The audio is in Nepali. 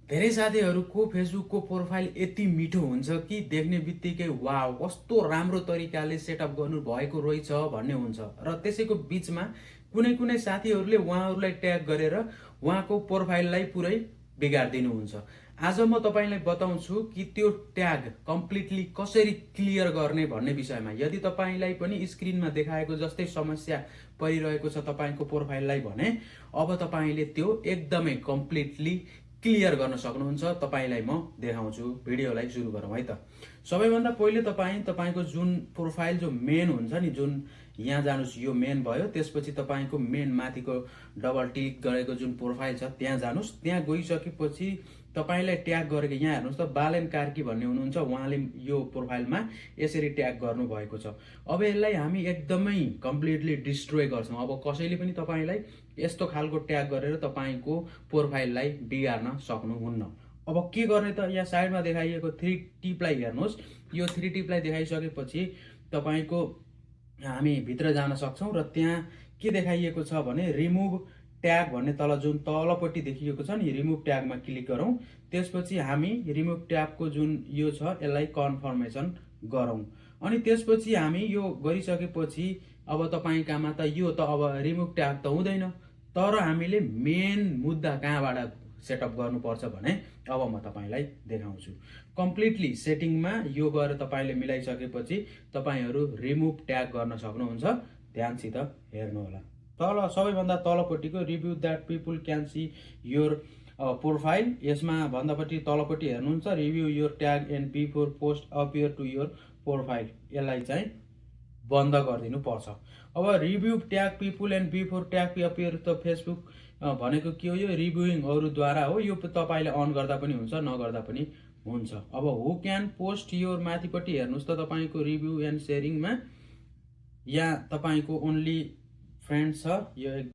धेरै साथीहरूको फेसबुकको प्रोफाइल यति मिठो हुन्छ कि देख्ने बित्तिकै वाउ कस्तो राम्रो तरिकाले सेटअप गर्नु भएको रहेछ भन्ने हुन्छ र त्यसैको बिचमा कुनै कुनै साथीहरूले उहाँहरूलाई ट्याग गरेर उहाँको प्रोफाइललाई पुरै बिगारिदिनुहुन्छ। आज म तपाईँलाई बताउँछु कि त्यो ट्याग कम्प्लिटली कसरी क्लियर गर्ने भन्ने विषयमा। यदि तपाईँलाई पनि स्क्रिनमा देखाएको जस्तै समस्या परिरहेको छ तपाईँको प्रोफाइललाई भने अब तपाईँले त्यो एकदमै कम्प्लिटली क्लियर गर्न सक्नुहुन्छ। तपाईलाई म देखाउँछु। भिडियोलाई सुरु गरौँ है त। सबैभन्दा पहिले तपाईको जुन प्रोफाइल जो मेन हुन्छ नि, जुन यहाँ जानुस्, यो मेन भयो। त्यसपछि तपाईको मेन माथिको डबल क्लिक गरेको जुन प्रोफाइल छ त्यहाँ जानुस्। त्यहाँ गइसकेपछि तपाईलाई ट्याग गरेको यहाँ हेर्नुहोस् त, बालेन कार्की भन्ने हुनुहुन्छ, उहाँले यो प्रोफाइलमा यसरी ट्याग गर्नु भएको छ। अब यसलाई हामी एकदमै कम्प्लिटली डिस्ट्रोय गर्छौँ। अब कसैले पनि तपाईलाई यस्तो खालको ट्याग गरेर तपाईको प्रोफाइललाई बिगार्न सक्नुहुन्न। अब के गर्ने त, यहाँ साइडमा देखाइएको थ्री टिपलाई हेर्नुहोस्। यो थ्री टिपलाई देखाइसकेपछि तपाईको हामी भित्र जान सक्छौँ र त्यहाँ के देखाइएको छ भने रिमुभ ट्याग भन्ने तल जुन तलपट्टि देखिएको छ नि, रिमुभ ट्यागमा क्लिक गरौँ। त्यसपछि हामी रिमुभ ट्यागको जुन यो छ यसलाई कन्फर्मेसन गरौँ। अनि त्यसपछि हामी यो गरिसकेपछि अब तपाईकामा त यो त अब रिमुभ ट्याग त हुँदैन, तर हामीले मेन मुद्दा कहाँबाट सेटअप गर्नुपर्छ भने अब म तपाईलाई देखाउँछु। कम्प्लिटली सेटिङमा यो गएर तपाईले मिलाइसकेपछि तपाईहरू रिमुभ ट्याग गर्न सक्नुहुन्छ। ध्यानसित हेर्नु होला। तल सबैभन्दा तलपट्टिको review that people can see your profile, यसमा भन्दापट्टि तलपट्टि हेर्नुहुन्छ review your tag and before post appear to your profile, यसलाई चाहिँ बन्द गरिदिनु पर्छ। अब review tag people and before tag appear त फेसबुक भनेको के हो, यो रिभ्युइङ अरूद्वारा हो। यो तपाईले अन गर्दा पनि हुन्छ, नगर्दा पनि हुन्छ। अब हु क्यान पोस्ट योर माथिपट्टि हेर्नुहोस् त तपाईको रिभ्यू एन्ड सेयरिङमा यहाँ तपाईको ओन्ली फ्रेन्ड छ। यो